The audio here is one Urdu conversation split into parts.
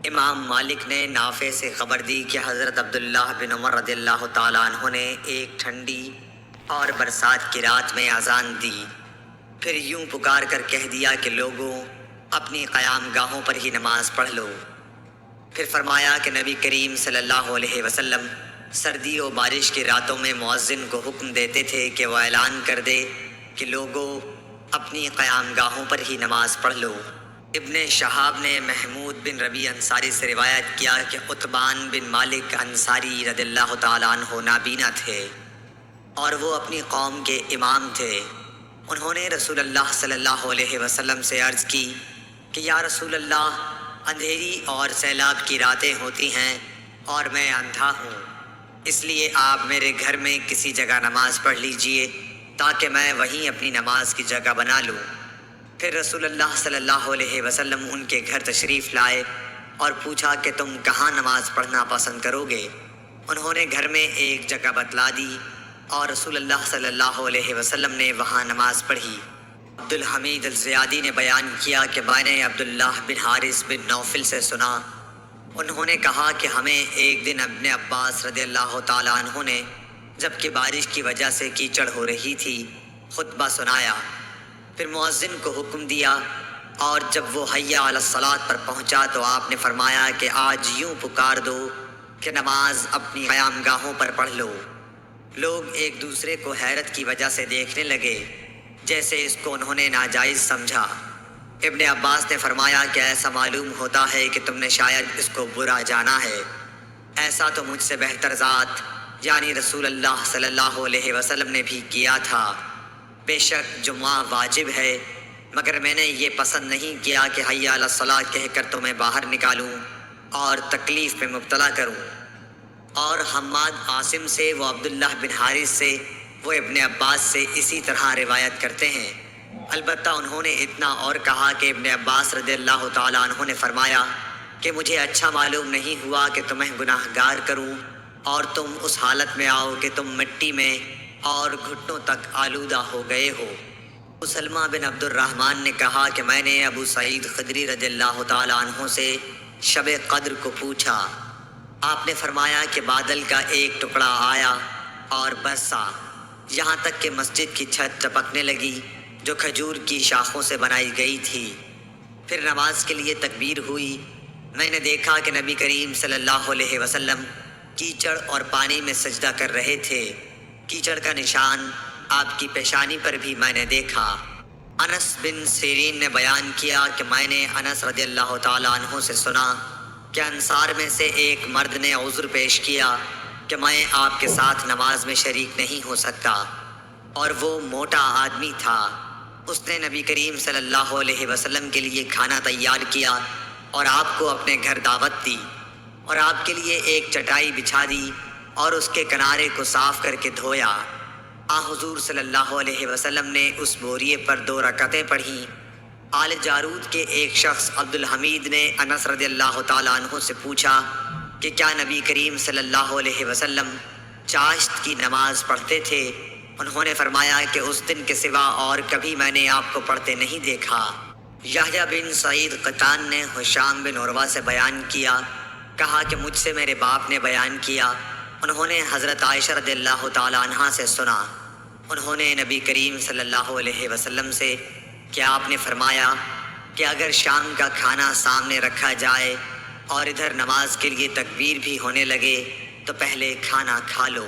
امام مالک نے نافع سے خبر دی کہ حضرت عبداللہ بن عمر رضی اللہ تعالیٰ عنہ نے ایک ٹھنڈی اور برسات کی رات میں اذان دی، پھر یوں پکار کر کہہ دیا کہ لوگوں اپنی قیام گاہوں پر ہی نماز پڑھ لو۔ پھر فرمایا کہ نبی کریم صلی اللہ علیہ وسلم سردی و بارش کی راتوں میں مؤذن کو حکم دیتے تھے کہ وہ اعلان کر دے کہ لوگوں اپنی قیام گاہوں پر ہی نماز پڑھ لو۔ ابن شہاب نے محمود بن ربیع انصاری سے روایت کیا کہ عتبان بن مالک انصاری رضی اللہ تعالیٰ عنہ نابینا تھے اور وہ اپنی قوم کے امام تھے۔ انہوں نے رسول اللہ صلی اللہ علیہ وسلم سے عرض کی کہ یا رسول اللہ، اندھیری اور سیلاب کی راتیں ہوتی ہیں اور میں اندھا ہوں، اس لیے آپ میرے گھر میں کسی جگہ نماز پڑھ لیجئے تاکہ میں وہیں اپنی نماز کی جگہ بنا لوں۔ پھر رسول اللہ صلی اللہ علیہ وسلم ان کے گھر تشریف لائے اور پوچھا کہ تم کہاں نماز پڑھنا پسند کرو گے؟ انہوں نے گھر میں ایک جگہ بتلا دی اور رسول اللہ صلی اللہ علیہ وسلم نے وہاں نماز پڑھی۔ عبدالحمید الزیادی نے بیان کیا کہ میں نے عبداللہ بن حارث بن نوفل سے سنا، انہوں نے کہا کہ ہمیں ایک دن ابن عباس رضی اللہ تعالیٰ عنہ نے جبکہ بارش کی وجہ سے کیچڑ ہو رہی تھی خطبہ سنایا، پھر مؤذن کو حکم دیا اور جب وہ حی علی الصلاۃ پر پہنچا تو آپ نے فرمایا کہ آج یوں پکار دو کہ نماز اپنی قیام گاہوں پر پڑھ لو۔ لوگ ایک دوسرے کو حیرت کی وجہ سے دیکھنے لگے جیسے اس کو انہوں نے ناجائز سمجھا۔ ابن عباس نے فرمایا کہ ایسا معلوم ہوتا ہے کہ تم نے شاید اس کو برا جانا ہے، ایسا تو مجھ سے بہتر ذات یعنی رسول اللہ صلی اللہ علیہ وسلم نے بھی کیا تھا۔ بے شک جمعہ واجب ہے، مگر میں نے یہ پسند نہیں کیا کہ حی علی الصلاۃ کہہ کر تمہیں باہر نکالوں اور تکلیف میں مبتلا کروں۔ اور حماد عاصم سے، وہ عبداللہ بن حارث سے، وہ ابن عباس سے اسی طرح روایت کرتے ہیں۔ البتہ انہوں نے اتنا اور کہا کہ ابن عباس رضی اللہ تعالیٰ عنہ نے فرمایا کہ مجھے اچھا معلوم نہیں ہوا کہ تمہیں گناہ گار کروں اور تم اس حالت میں آؤ کہ تم مٹی میں اور گھٹنوں تک آلودہ ہو گئے ہو۔ سلمہ بن عبد الرحمن نے کہا کہ میں نے ابو سعید خدری رضی اللہ تعالیٰ عنہ سے شب قدر کو پوچھا، آپ نے فرمایا کہ بادل کا ایک ٹکڑا آیا اور برسا یہاں تک کہ مسجد کی چھت ٹپکنے لگی جو کھجور کی شاخوں سے بنائی گئی تھی۔ پھر نماز کے لیے تکبیر ہوئی، میں نے دیکھا کہ نبی کریم صلی اللہ علیہ وسلم کیچڑ اور پانی میں سجدہ کر رہے تھے، کیچڑ کا نشان آپ کی پیشانی پر بھی میں نے دیکھا۔ انس بن سیرین نے بیان کیا کہ میں نے انس رضی اللہ تعالیٰ عنہ سے سنا کہ انصار میں سے ایک مرد نے عذر پیش کیا کہ میں آپ کے ساتھ نماز میں شریک نہیں ہو سکتا، اور وہ موٹا آدمی تھا۔ اس نے نبی کریم صلی اللہ علیہ وسلم کے لیے کھانا تیار کیا اور آپ کو اپنے گھر دعوت دی اور آپ کے لیے ایک چٹائی بچھا دی اور اس کے کنارے کو صاف کر کے دھویا۔ حضور صلی اللہ علیہ وسلم نے اس بوریے پر 2 رکعتیں پڑھیں۔ آل جارود کے ایک شخص عبدالحمید نے انس رضی اللہ تعالیٰ عنہ سے پوچھا کہ کیا نبی کریم صلی اللہ علیہ وسلم چاشت کی نماز پڑھتے تھے؟ انہوں نے فرمایا کہ اس دن کے سوا اور کبھی میں نے آپ کو پڑھتے نہیں دیکھا۔ یحییٰ بن سعید قطان نے ہشام بن عروہ سے بیان کیا، کہا کہ مجھ سے میرے باپ نے بیان کیا، انہوں نے حضرت عائشہ رضی اللہ تعالیٰ عنہا سے سنا، انہوں نے نبی کریم صلی اللہ علیہ وسلم سے کہ آپ نے فرمایا کہ اگر شام کا کھانا سامنے رکھا جائے اور ادھر نماز کے لیے تکبیر بھی ہونے لگے تو پہلے کھانا کھا لو۔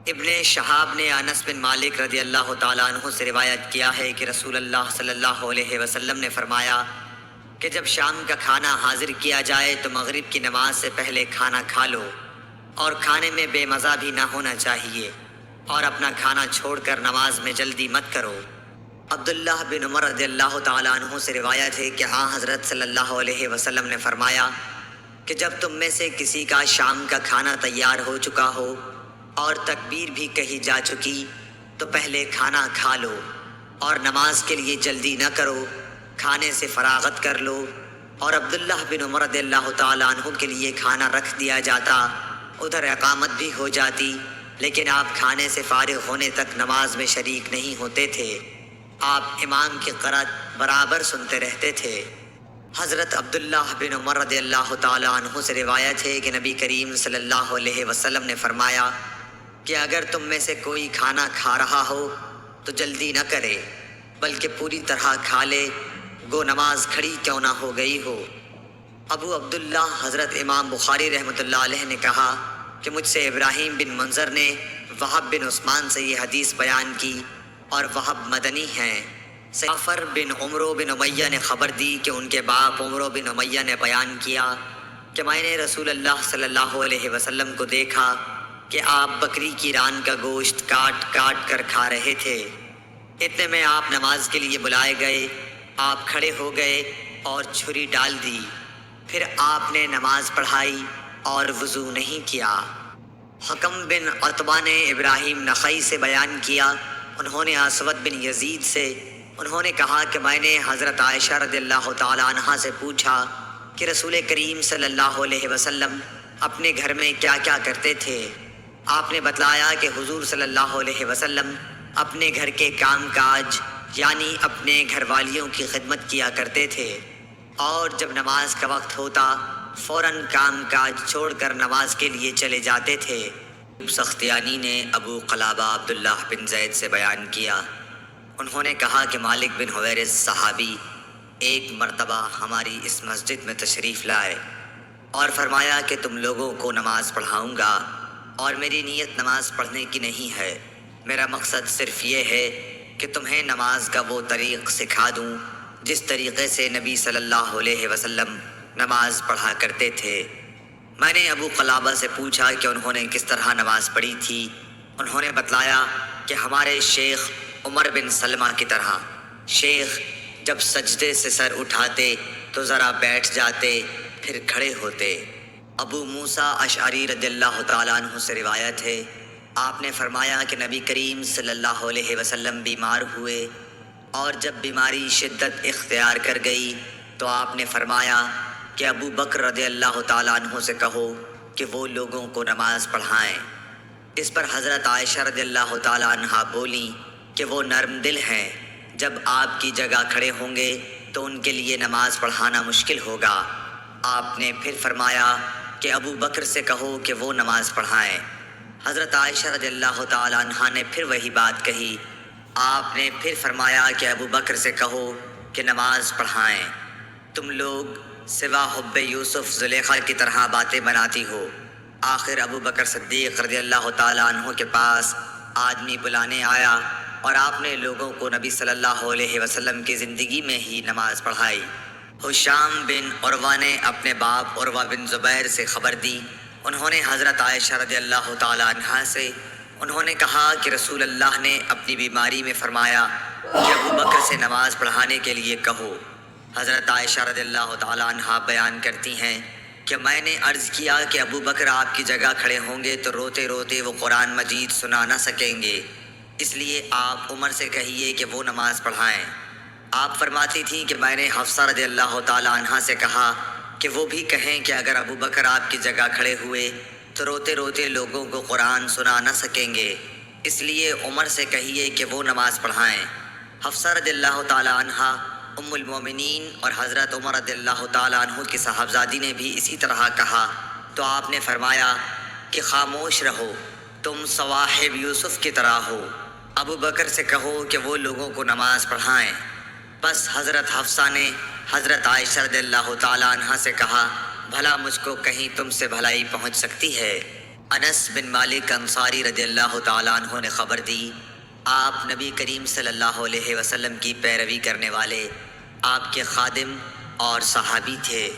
ابن شہاب نے انس بن مالک رضی اللہ تعالیٰ عنہ سے روایت کیا ہے کہ رسول اللہ صلی اللہ علیہ وسلم نے فرمایا کہ جب شام کا کھانا حاضر کیا جائے تو مغرب کی نماز سے پہلے کھانا کھا لو، اور کھانے میں بے مزہ بھی نہ ہونا چاہیے، اور اپنا کھانا چھوڑ کر نماز میں جلدی مت کرو۔ عبداللہ بن عمر رضی اللہ تعالیٰ عنہ سے روایت ہے کہ حضرت صلی اللہ علیہ وسلم نے فرمایا کہ جب تم میں سے کسی کا شام کا کھانا تیار ہو چکا ہو اور تکبیر بھی کہی جا چکی تو پہلے کھانا کھا لو اور نماز کے لیے جلدی نہ کرو، کھانے سے فراغت کر لو۔ اور عبداللہ بن عمر رضی اللہ تعالیٰ عنہ کے لیے کھانا رکھ دیا جاتا، ادھر اقامت بھی ہو جاتی، لیکن آپ کھانے سے فارغ ہونے تک نماز میں شریک نہیں ہوتے تھے، آپ امام کی قرأت برابر سنتے رہتے تھے۔ حضرت عبداللہ بن عمر رضی اللہ تعالیٰ عنہ سے روایت ہے کہ نبی کریم صلی اللہ علیہ وسلم نے فرمایا کہ اگر تم میں سے کوئی کھانا کھا رہا ہو تو جلدی نہ کرے، بلکہ پوری طرح کھا لے، گو نماز کھڑی کیوں نہ ہو گئی ہو۔ ابو عبداللہ حضرت امام بخاری رحمۃ اللہ علیہ نے کہا کہ مجھ سے ابراہیم بن منظر نے وہب بن عثمان سے یہ حدیث بیان کی، اور وہب مدنی ہیں۔ جعفر بن عمرو بن امیہ نے خبر دی کہ ان کے باپ عمرو بن امیہ نے بیان کیا کہ میں نے رسول اللہ صلی اللہ علیہ وسلم کو دیکھا کہ آپ بکری کی ران کا گوشت کاٹ کاٹ کر کھا رہے تھے۔ اتنے میں آپ نماز کے لیے بلائے گئے، آپ کھڑے ہو گئے اور چھری ڈال دی، پھر آپ نے نماز پڑھائی اور وضو نہیں کیا۔ حکم بن عتبہ نے ابراہیم نخعی سے بیان کیا، انہوں نے اسود بن یزید سے، انہوں نے کہا کہ میں نے حضرت عائشہ رضی اللہ تعالی عنہا سے پوچھا کہ رسول کریم صلی اللہ علیہ وسلم اپنے گھر میں کیا کیا کرتے تھے۔ آپ نے بتلایا کہ حضور صلی اللہ علیہ وسلم اپنے گھر کے کام کاج یعنی اپنے گھر والیوں کی خدمت کیا کرتے تھے، اور جب نماز کا وقت ہوتا فوراً کام کاج چھوڑ کر نماز کے لیے چلے جاتے تھے۔ سختیانی نے ابو قلابہ عبداللہ بن زید سے بیان کیا، انہوں نے کہا کہ مالک بن حویرث صحابی ایک مرتبہ ہماری اس مسجد میں تشریف لائے اور فرمایا کہ تم لوگوں کو نماز پڑھاؤں گا، اور میری نیت نماز پڑھنے کی نہیں ہے، میرا مقصد صرف یہ ہے کہ تمہیں نماز کا وہ طریق سکھا دوں جس طریقے سے نبی صلی اللہ علیہ وسلم نماز پڑھا کرتے تھے۔ میں نے ابو قلابہ سے پوچھا کہ انہوں نے کس طرح نماز پڑھی تھی۔ انہوں نے بتلایا کہ ہمارے شیخ عمر بن سلمہ کی طرح۔ شیخ جب سجدے سے سر اٹھاتے تو ذرا بیٹھ جاتے، پھر کھڑے ہوتے۔ ابو موسیٰ اشعری رضی اللہ تعالیٰ عنہ سے روایت ہے، آپ نے فرمایا کہ نبی کریم صلی اللہ علیہ وسلم بیمار ہوئے، اور جب بیماری شدت اختیار کر گئی تو آپ نے فرمایا کہ ابو بکر رضی اللہ تعالیٰ عنہ سے کہو کہ وہ لوگوں کو نماز پڑھائیں۔ اس پر حضرت عائشہ رضی اللہ تعالیٰ عنہا بولیں کہ وہ نرم دل ہیں، جب آپ کی جگہ کھڑے ہوں گے تو ان کے لیے نماز پڑھانا مشکل ہوگا۔ آپ نے پھر فرمایا کہ ابو بکر سے کہو کہ وہ نماز پڑھائیں۔ حضرت عائشہ رضی اللہ تعالیٰ عنہا نے پھر وہی بات کہی۔ آپ نے پھر فرمایا کہ ابو بکر سے کہو کہ نماز پڑھائیں۔ تم لوگ سوا حب یوسف زلیخا کی طرح باتیں بناتی ہو۔ آخر ابو بکر صدیق رضی اللہ تعالیٰ عنہ کے پاس آدمی بلانے آیا، اور آپ نے لوگوں کو نبی صلی اللہ علیہ وسلم کی زندگی میں ہی نماز پڑھائی۔ ہشام بن عروہ نے اپنے باپ عروہ بن زبیر سے خبر دی، انہوں نے حضرت عائشہ رضی اللہ تعالیٰ عنہا سے، انہوں نے کہا کہ رسول اللہ نے اپنی بیماری میں فرمایا کہ ابو بکر سے نماز پڑھانے کے لیے کہو۔ حضرت عائشہ رضی اللہ تعالیٰ عنہا بیان کرتی ہیں کہ میں نے عرض کیا کہ ابو بکر آپ کی جگہ کھڑے ہوں گے تو روتے روتے وہ قرآن مجید سنا نہ سکیں گے، اس لیے آپ عمر سے کہیے کہ وہ نماز پڑھائیں۔ آپ فرماتی تھیں کہ میں نے حفصہ رضی اللہ تعالیٰ عنہا سے کہا کہ وہ بھی کہیں کہ اگر ابو بکر آپ کی جگہ کھڑے ہوئے تو روتے روتے لوگوں کو قرآن سنا نہ سکیں گے، اس لیے عمر سے کہیے کہ وہ نماز پڑھائیں۔ حفصہ رضی اللہ تعالیٰ عنہا ام المومنین اور حضرت عمر رضی اللہ تعالیٰ عنہ کی صاحبزادی نے بھی اسی طرح کہا، تو آپ نے فرمایا کہ خاموش رہو، تم صواحب یوسف کی طرح ہو، ابو بکر سے کہو کہ وہ لوگوں کو نماز پڑھائیں۔ بس حضرت حفصہ نے حضرت عائشہ رضی اللہ تعالیٰ عنہ سے کہا، بھلا مجھ کو کہیں تم سے بھلائی پہنچ سکتی ہے؟ انس بن مالک انصاری رضی اللہ تعالیٰ عنہ نے خبر دی، آپ نبی کریم صلی اللہ علیہ وسلم کی پیروی کرنے والے آپ کے خادم اور صحابی تھے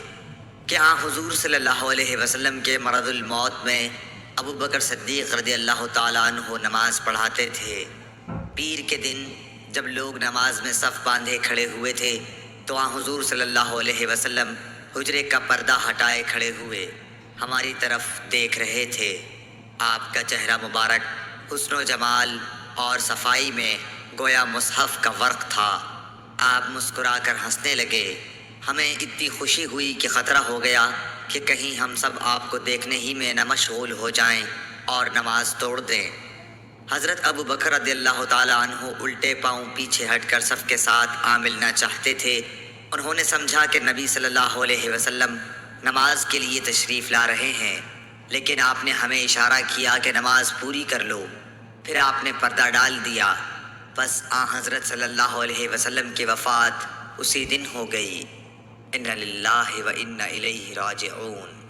کہ حضور صلی اللہ علیہ وسلم کے مرض الموت میں ابو بکر صدیق رضی اللہ تعالیٰ عنہ نماز پڑھاتے تھے۔ پیر کے دن جب لوگ نماز میں صف باندھے کھڑے ہوئے تھے تو حضور صلی اللہ علیہ وسلم حجرے کا پردہ ہٹائے کھڑے ہوئے ہماری طرف دیکھ رہے تھے۔ آپ کا چہرہ مبارک حسن و جمال اور صفائی میں گویا مصحف کا ورق تھا۔ آپ مسکرا کر ہنسنے لگے۔ ہمیں اتنی خوشی ہوئی کہ خطرہ ہو گیا کہ کہیں ہم سب آپ کو دیکھنے ہی میں نہ مشغول ہو جائیں اور نماز توڑ دیں۔ حضرت ابو بکر رضی اللہ تعالیٰ عنہ الٹے پاؤں پیچھے ہٹ کر صف کے ساتھ آ ملنا چاہتے تھے۔ انہوں نے سمجھا کہ نبی صلی اللہ علیہ وسلم نماز کے لیے تشریف لا رہے ہیں، لیکن آپ نے ہمیں اشارہ کیا کہ نماز پوری کر لو۔ پھر آپ نے پردہ ڈال دیا، بس حضرت صلی اللہ علیہ وسلم کی وفات اسی دن ہو گئی۔ اِنَّ لِلَّهِ وَإِنَّ إِلَيْهِ راجعون۔